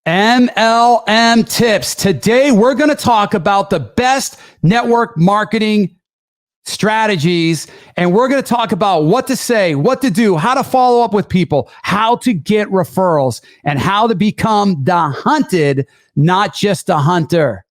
MLM tips. Today, we're going to talk about the best network marketing strategies, and we're going to talk about what to say, what to do, how to follow up with people, how to get referrals, and how to become the hunted, not just a hunter.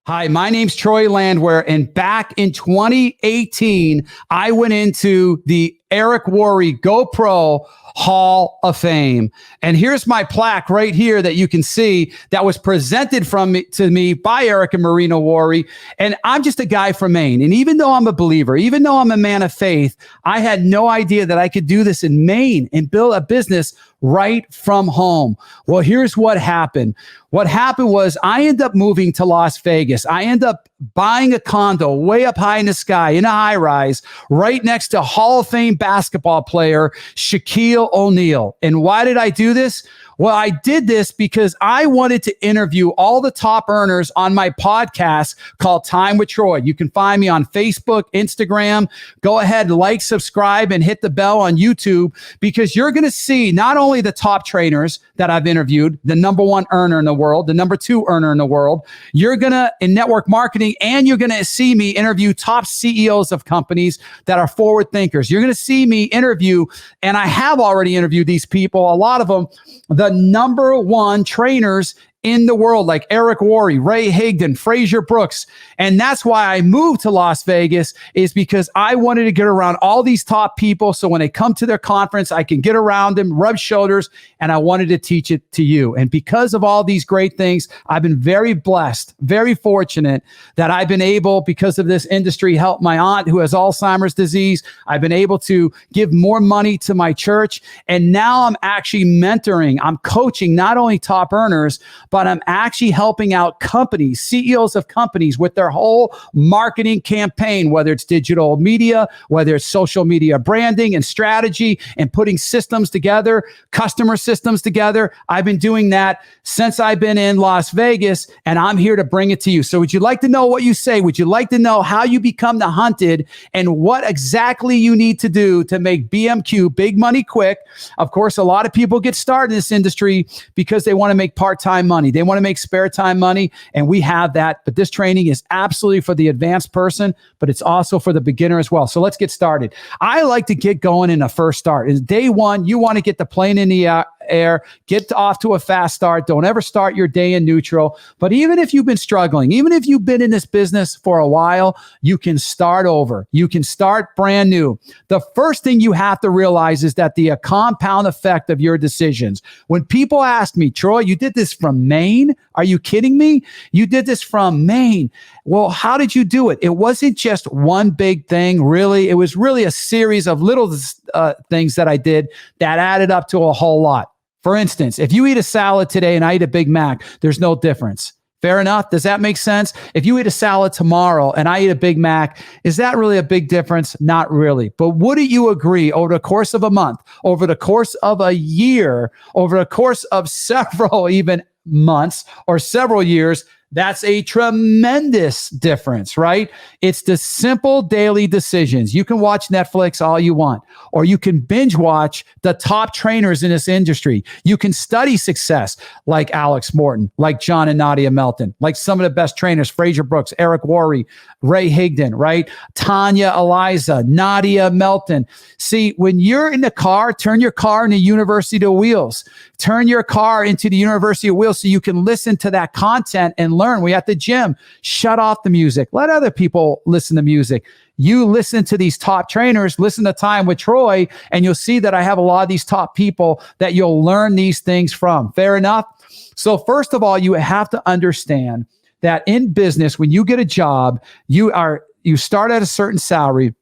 Hi, my name's Troy Landwehr, and back in 2018, I went into the Eric Worre GoPro Hall of Fame. And here's my plaque right here that you can see that was presented to me by Eric and Marina Worre. And I'm just a guy from Maine. And even though I'm a believer, even though I'm a man of faith, I had no idea that I could do this in Maine and build a business right from home. Well, here's what happened. What happened was I ended up moving to Las Vegas. I ended up buying a condo way up high in the sky in a high rise right next to Hall of Fame basketball player Shaquille O'Neal. And why did I do this? Well, I did this because I wanted to interview all the top earners on my podcast called Time with Troy. You can find me on Facebook, Instagram. Go ahead, like, subscribe, and hit the bell on YouTube, because you're going to see not only the top trainers that I've interviewed, the number one earner in the world, the number two earner in the world. You're going to, in network marketing, and you're going to see me interview top CEOs of companies that are forward thinkers. You're going to see me interview, and I have already interviewed these people, a lot of them, the number one trainers in the world, like Eric Worre, Ray Higdon, Fraser Brooks. And that's why I moved to Las Vegas, is because I wanted to get around all these top people. So when they come to their conference, I can get around them, rub shoulders, and I wanted to teach it to you. And because of all these great things, I've been very blessed, very fortunate that I've been able, because of this industry, help my aunt who has Alzheimer's disease. I've been able to give more money to my church. And now I'm actually mentoring, I'm coaching not only top earners, but I'm actually helping out companies, CEOs of companies, with their whole marketing campaign, whether it's digital media, whether it's social media branding and strategy, and putting systems together, customer systems together. I've been doing that since I've been in Las Vegas, and I'm here to bring it to you. So would you like to know what you say? Would you like to know how you become the hunted and what exactly you need to do to make BMQ, big money quick? Of course, a lot of people get started in this industry because they want to make part-time money. They want to make spare time money, and we have that. But this training is absolutely for the advanced person, but it's also for the beginner as well. So let's get started. I like to get going in a first start. Is day one, you want to get the plane in the air, get off to a fast start. Don't ever start your day in neutral. But even if you've been struggling, even if you've been in this business for a while, you can start over. You can start brand new. The first thing you have to realize is that the compound effect of your decisions. When people ask me, Troy, you did this from Maine? Are you kidding me? You did this from Maine. Well, how did you do it? It wasn't just one big thing, really. It was really a series of little things that I did that added up to a whole lot. For instance, if you eat a salad today and I eat a Big Mac, there's no difference. Fair enough? Does that make sense? If you eat a salad tomorrow and I eat a Big Mac, is that really a big difference? Not really. But wouldn't you agree, over the course of a month, over the course of a year, over the course of several even months or several years, that's a tremendous difference, right? It's the simple daily decisions. You can watch Netflix all you want, or you can binge watch the top trainers in this industry. You can study success like Alex Morton, like John and Nadia Melton, like some of the best trainers, Fraser Brooks, Eric Worre, Ray Higdon, right? Tanya Eliza, Nadia Melton. See, when you're in the car, turn your car into University of Wheels. Turn your car into the University of Wheels so you can listen to that content and learn. We at the gym, shut off the music. Let other people listen to music. You listen to these top trainers, listen to Time with Troy, and you'll see that I have a lot of these top people that you'll learn these things from. Fair enough? So first of all, you have to understand that in business, when you get a job, you start at a certain salary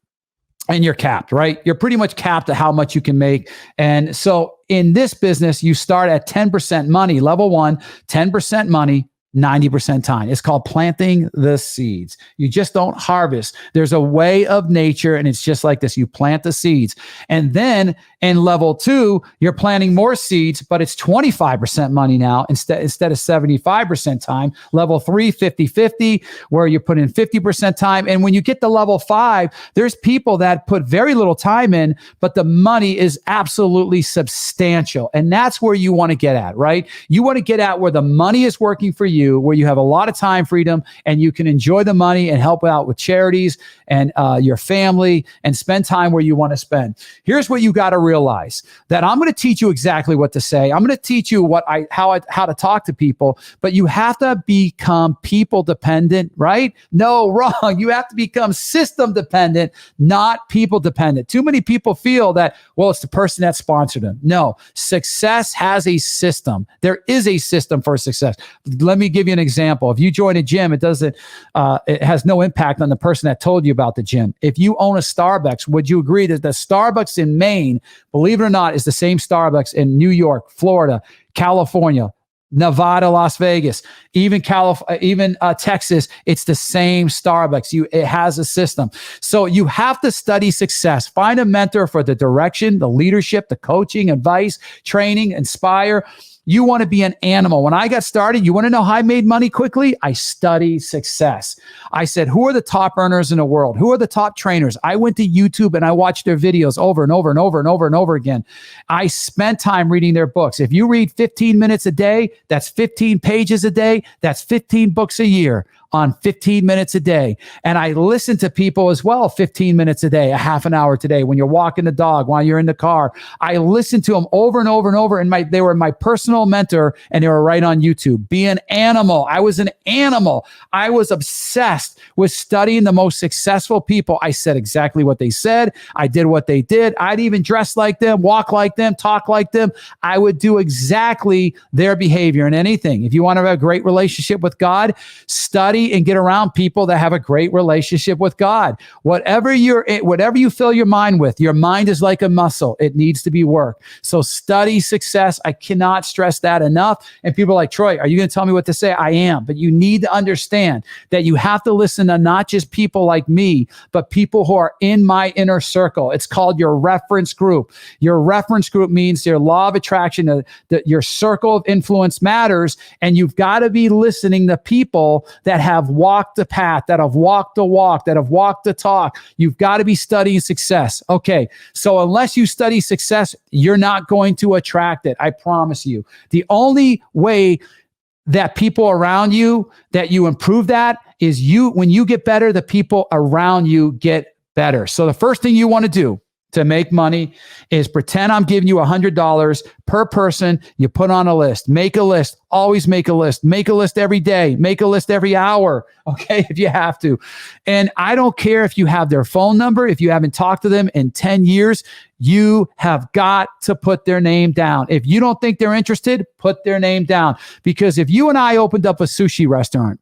and you're capped, right? You're pretty much capped at how much you can make. And so in this business, you start at 10% money, level one, 10% money, 90% time. It's called planting the seeds. You just don't harvest. There's a way of nature, and it's just like this. You plant the seeds. And then in level 2, you're planting more seeds, but it's 25% money now instead of 75% time. Level 3, 50-50, where you put in 50% time. And when you get to level 5, there's people that put very little time in, but the money is absolutely substantial. And that's where you want to get at, right? You want to get at where the money is working for you, where you have a lot of time freedom and you can enjoy the money and help out with charities and your family and spend time where you want to spend. Here's what you got to realize, that I'm going to teach you exactly what to say. I'm going to teach you how to talk to people, but you have to become people dependent, right? No, wrong. You have to become system dependent, not people dependent. Too many people feel that, well, it's the person that sponsored them. No, success has a system. There is a system for success. Let me give you an example. If you join a gym, it has no impact on the person that told you about the gym. If you own a Starbucks, would you agree that the Starbucks in Maine, believe it or not, is the same Starbucks in New York, Florida, California, Nevada, Las Vegas, even Texas? It's the same Starbucks. It has a system. So you have to study success. Find a mentor for the direction, the leadership, the coaching, advice, training, inspire. You want to be an animal. When I got started, you want to know how I made money quickly? I studied success. I said, who are the top earners in the world? Who are the top trainers? I went to YouTube and I watched their videos over and over and over and over and over again. I spent time reading their books. If you read 15 minutes a day, that's 15 pages a day. That's 15 books a year on 15 minutes a day. And I listen to people as well, 15 minutes a day, a half an hour today, when you're walking the dog, while you're in the car. I listened to them over and over and over. And they were my personal mentor, and they were right on YouTube. Be an animal. I was an animal. I was obsessed with studying the most successful people. I said exactly what they said. I did what they did. I'd even dress like them, walk like them, talk like them. I would do exactly their behavior and anything. If you want to have a great relationship with God, study and get around people that have a great relationship with God. Whatever you fill your mind with, your mind is like a muscle. It needs to be worked. So study success. I cannot stress that enough. And people are like, Troy, are you going to tell me what to say? I am. But you need to understand that you have to listen to not just people like me, but people who are in my inner circle. It's called your reference group. Your reference group means your law of attraction, your circle of influence matters. And you've got to be listening to people that have walked the path, that have walked the walk, that have walked the talk. You've got to be studying success. Okay, so unless you study success, you're not going to attract it. I promise you. The only way that people around you, that you improve that, is when you get better, the people around you get better. So the first thing you want to do to make money is pretend I'm giving you $100 per person. You put on a list. Make a list. Always make a list. Make a list every day. Make a list every hour, okay, if you have to. And I don't care if you have their phone number, if you haven't talked to them in 10 years, you have got to put their name down. If you don't think they're interested, put their name down. Because if you and I opened up a sushi restaurant,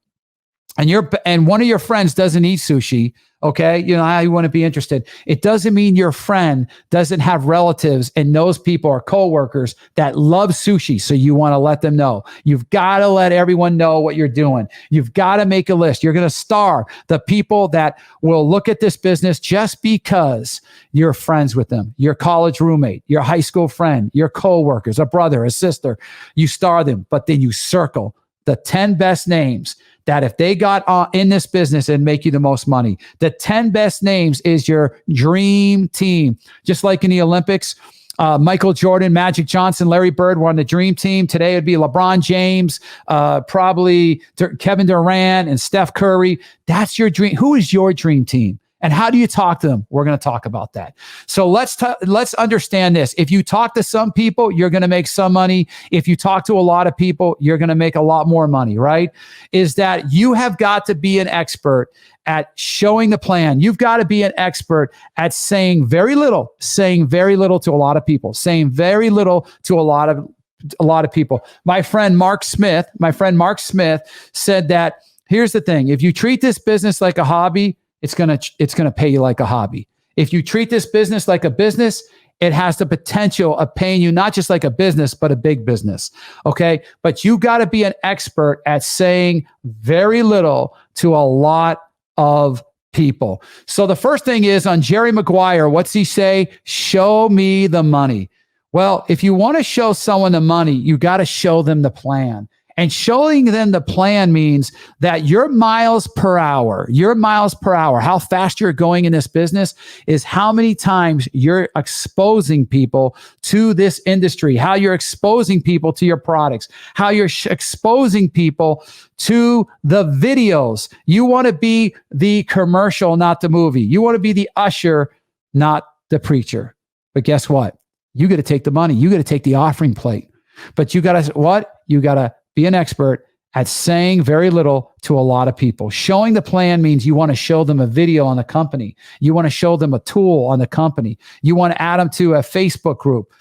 and one of your friends doesn't eat sushi, okay, you know how you want to be interested. It doesn't mean your friend doesn't have relatives and those people are coworkers that love sushi. So you want to let them know. You've got to let everyone know what you're doing. You've got to make a list. You're going to star the people that will look at this business just because you're friends with them, your college roommate, your high school friend, your coworkers, a brother, a sister. You star them, but then you circle the 10 best names that if they got in this business and make you the most money. The 10 best names is your dream team. Just like in the Olympics, Michael Jordan, Magic Johnson, Larry Bird were on the dream team. Today it'd be LeBron James, probably Kevin Durant and Steph Curry. That's your dream. Who is your dream team? And how do you talk to them? We're going to talk about that. So let's understand this. If you talk to some people, you're going to make some money. If you talk to a lot of people, you're going to make a lot more money, right? Is that you have got to be an expert at showing the plan. You've got to be an expert at saying very little to a lot of people, saying very little to a lot of people. My friend Mark Smith said that, here's the thing. If you treat this business like a hobby, it's gonna pay you like a hobby. If you treat this business like a business, it has the potential of paying you not just like a business, but a big business. Okay. But you got to be an expert at saying very little to a lot of people. So the first thing is on Jerry Maguire, what's he say? Show me the money. Well, if you want to show someone the money, you got to show them the plan. And showing them the plan means that your miles per hour, how fast you're going in this business is how many times you're exposing people to this industry, how you're exposing people to your products, how you're exposing people to the videos. You want to be the commercial, not the movie. You want to be the usher, not the preacher. But guess what? You got to take the money. You got to take the offering plate. But you got to what? You got to be an expert at saying very little to a lot of people. Showing the plan means you want to show them a video on the company. You want to show them a tool on the company. You want to add them to a Facebook group.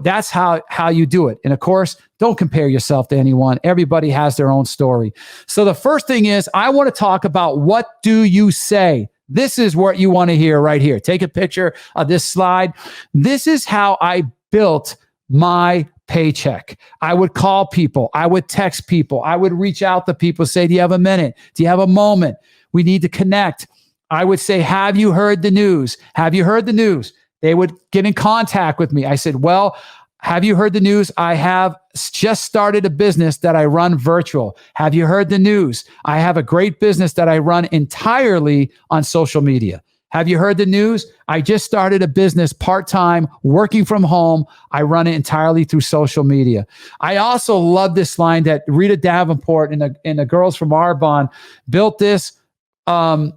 That's how you do it. And of course, don't compare yourself to anyone. Everybody has their own story. So the first thing is, I want to talk about what do you say? This is what you want to hear right here. Take a picture of this slide. This is how I built my paycheck. I would call people. I would text people. I would reach out to people, say, do you have a minute? Do you have a moment? We need to connect. I would say, have you heard the news? Have you heard the news? They would get in contact with me. I said, well, have you heard the news? I have just started a business that I run virtual. Have you heard the news? I have a great business that I run entirely on social media. Have you heard the news? I just started a business part-time, working from home. I run it entirely through social media. I also love this line that Rita Davenport and the girls from Arbonne built this, by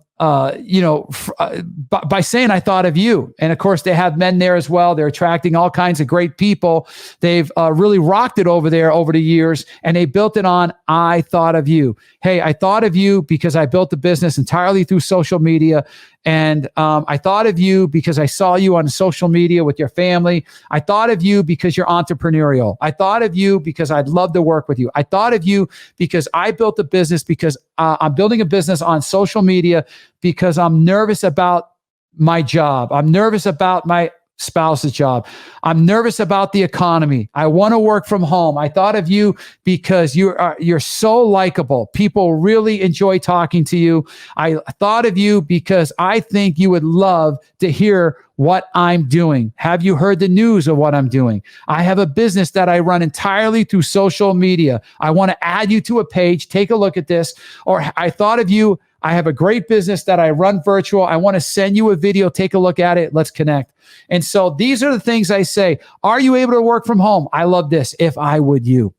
saying, I thought of you. And of course, they have men there as well. They're attracting all kinds of great people. They've really rocked it over there over the years. And they built it on, I thought of you. Hey, I thought of you because I built the business entirely through social media. And I thought of you because I saw you on social media with your family. I thought of you because you're entrepreneurial. I thought of you because I'd love to work with you. I thought of you because I built a business because I'm building a business on social media because I'm nervous about my job. I'm nervous about my spouse's job. I'm nervous about the economy. I want to work from home. I thought of you because you're so likable. People really enjoy talking to you. I thought of you because I think you would love to hear what I'm doing. Have you heard the news of what I'm doing? I have a business that I run entirely through social media. I want to add you to a page. Take a look at this. Or I thought of you. I have a great business that I run virtual. I want to send you a video. Take a look at it. Let's connect. And so these are the things I say. Are you able to work from home? I love this. If I would you.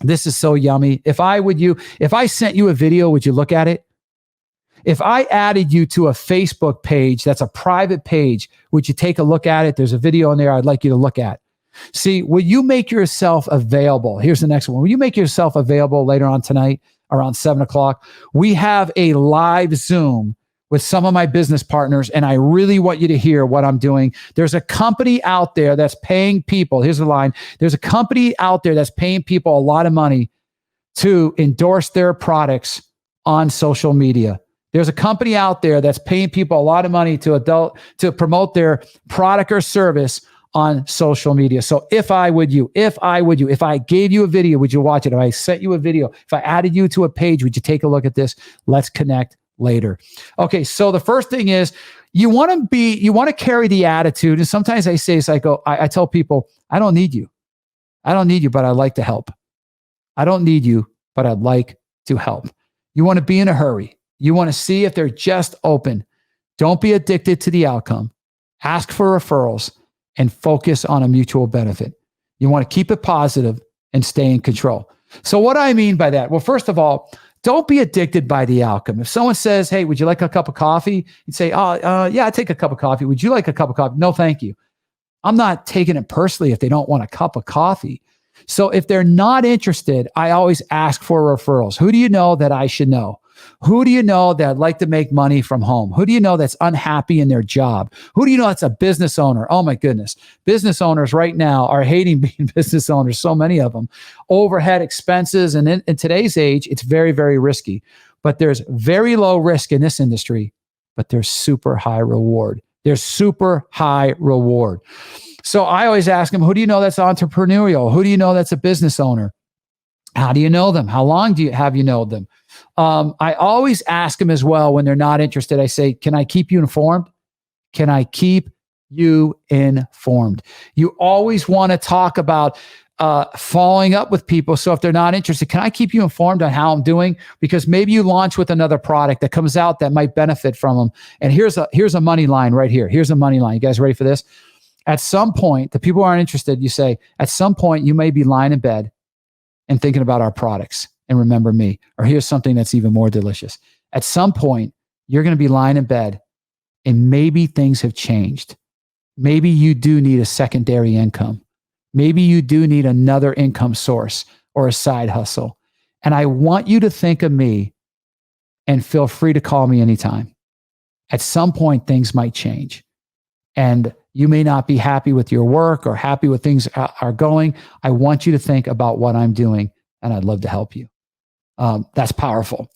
This is so yummy. If I would you. If I sent you a video, would you look at it? If I added you to a Facebook page, that's a private page, would you take a look at it? There's a video in there I'd like you to look at. See, will you make yourself available? Here's the next one. Will you make yourself available later on tonight around 7:00? We have a live Zoom with some of my business partners, and I really want you to hear what I'm doing. There's a company out there that's paying people. Here's the line. There's a company out there that's paying people a lot of money to endorse their products on social media. There's a company out there that's paying people a lot of money to promote their product or service on social media. So if I gave you a video, would you watch it? If I sent you a video, if I added you to a page, would you take a look at this? Let's connect later. Okay. So the first thing is you want to carry the attitude. And sometimes I say, I tell people, I don't need you. I don't need you, but I'd like to help. I don't need you, but I'd like to help. You want to be in a hurry. You want to see if they're just open. Don't be addicted to the outcome. Ask for referrals and focus on a mutual benefit. You want to keep it positive and stay in control. So what do I mean by that? Well, first of all, don't be addicted by the outcome. If someone says, hey, would you like a cup of coffee? You'd say, yeah, I take a cup of coffee. Would you like a cup of coffee? No, thank you. I'm not taking it personally if they don't want a cup of coffee. So if they're not interested, I always ask for referrals. Who do you know that I should know? Who do you know that'd like to make money from home? Who do you know that's unhappy in their job? Who do you know that's a business owner? Oh my goodness. Business owners right now are hating being business owners. So many of them. Overhead expenses. And in today's age, it's very, very risky. But there's very low risk in this industry, but there's super high reward. There's super high reward. So I always ask them, who do you know that's entrepreneurial? Who do you know that's a business owner? How do you know them? How long have you known them? I always ask them as well when they're not interested. I say, can I keep you informed? Can I keep you informed? You always want to talk about following up with people. So if they're not interested, can I keep you informed on how I'm doing? Because maybe you launch with another product that comes out that might benefit from them. And here's a money line right here. Here's a money line. You guys ready for this? At some point, the people who aren't interested, you say, at some point, you may be lying in bed and thinking about our products and remember me. Or here's something that's even more delicious. At some point, you're going to be lying in bed and maybe things have changed. Maybe you do need a secondary income. Maybe you do need another income source or a side hustle. And I want you to think of me and feel free to call me anytime. At some point, things might change. And you may not be happy with your work or happy with things are going. I want you to think about what I'm doing, and I'd love to help you. That's powerful.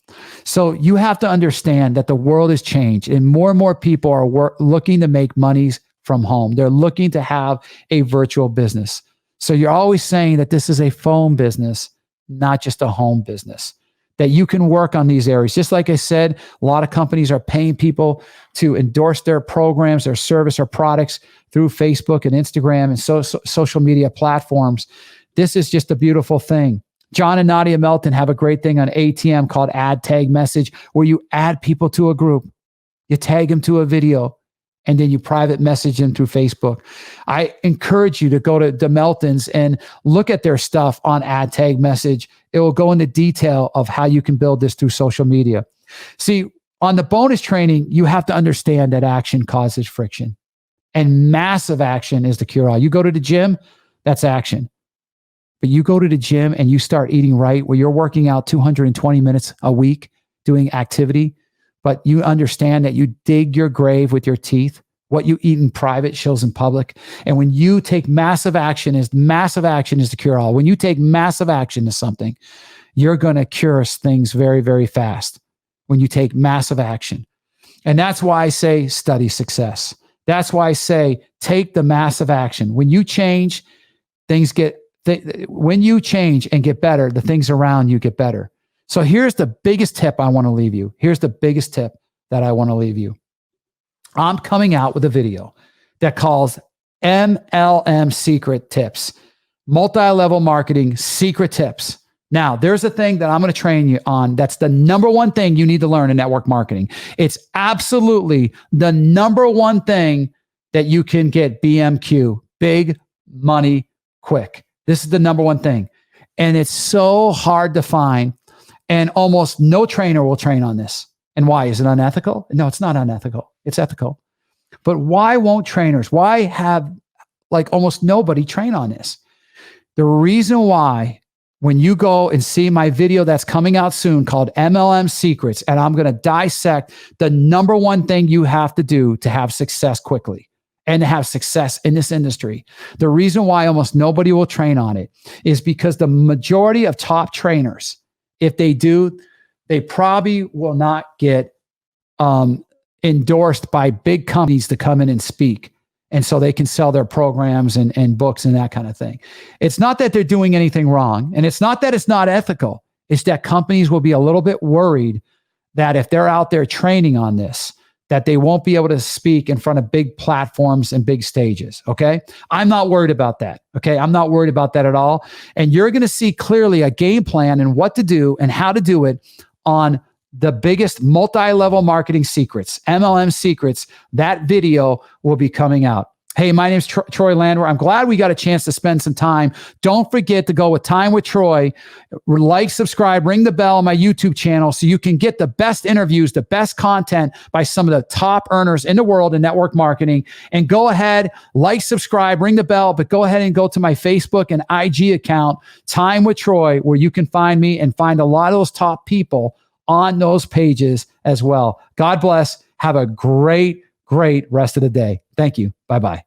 So you have to understand that the world has changed, and more people are looking to make monies from home. They're looking to have a virtual business. So you're always saying that this is a phone business, not just a home business, that you can work on these areas. Just like I said, a lot of companies are paying people to endorse their programs, their service or products through Facebook and Instagram and social media platforms. This is just a beautiful thing. John and Nadia Melton have a great thing on ATM called AdTag Message, where you add people to a group, you tag them to a video, and then you private message them through Facebook. I encourage you to go to the Meltons and look at their stuff on AdTag Message. It will go into detail of how you can build this through social media. See, on the bonus training, you have to understand that action causes friction, and massive action is the cure-all. You go to the gym, that's action. But you go to the gym and you start eating right, where you're working out 220 minutes a week doing activity, but you understand that you dig your grave with your teeth. What you eat in private shows in public. And when you take massive action is the cure-all. When you take massive action to something, you're going to cure things very, very fast when you take massive action. And that's why I say study success. That's why I say take the massive action. When you change, when you change and get better, the things around you get better. So here's the biggest tip I want to leave you. Here's the biggest tip that I want to leave you. I'm coming out with a video that calls MLM Secret Tips, multi-level marketing secret tips. Now, there's a thing that I'm going to train you on. That's the number one thing you need to learn in network marketing. It's absolutely the number one thing that you can get BMQ, big money, quick. This is the number one thing. And it's so hard to find. And almost no trainer will train on this. And why? Is it unethical? No, it's not unethical. It's ethical. But why won't trainers? Why have almost nobody train on this? The reason why, when you go and see my video that's coming out soon called MLM Secrets, and I'm going to dissect the number one thing you have to do to have success quickly and to have success in this industry. The reason why almost nobody will train on it is because the majority of top trainers, if they do, they probably will not get endorsed by big companies to come in and speak. And so they can sell their programs and books and that kind of thing. It's not that they're doing anything wrong. And it's not that it's not ethical. It's that companies will be a little bit worried that if they're out there training on this, that they won't be able to speak in front of big platforms and big stages. Okay. I'm not worried about that. Okay. I'm not worried about that at all. And you're going to see clearly a game plan and what to do and how to do it on the biggest multi-level marketing secrets, MLM secrets. That video will be coming out. Hey, my name's Troy Landwehr. I'm glad we got a chance to spend some time. Don't forget to go with Time with Troy. Like, subscribe, ring the bell on my YouTube channel so you can get the best interviews, the best content by some of the top earners in the world in network marketing. And go ahead, like, subscribe, ring the bell, but go ahead and go to my Facebook and IG account, Time with Troy, where you can find me and find a lot of those top people on those pages as well. God bless. Have a great rest of the day. Thank you. Bye-bye.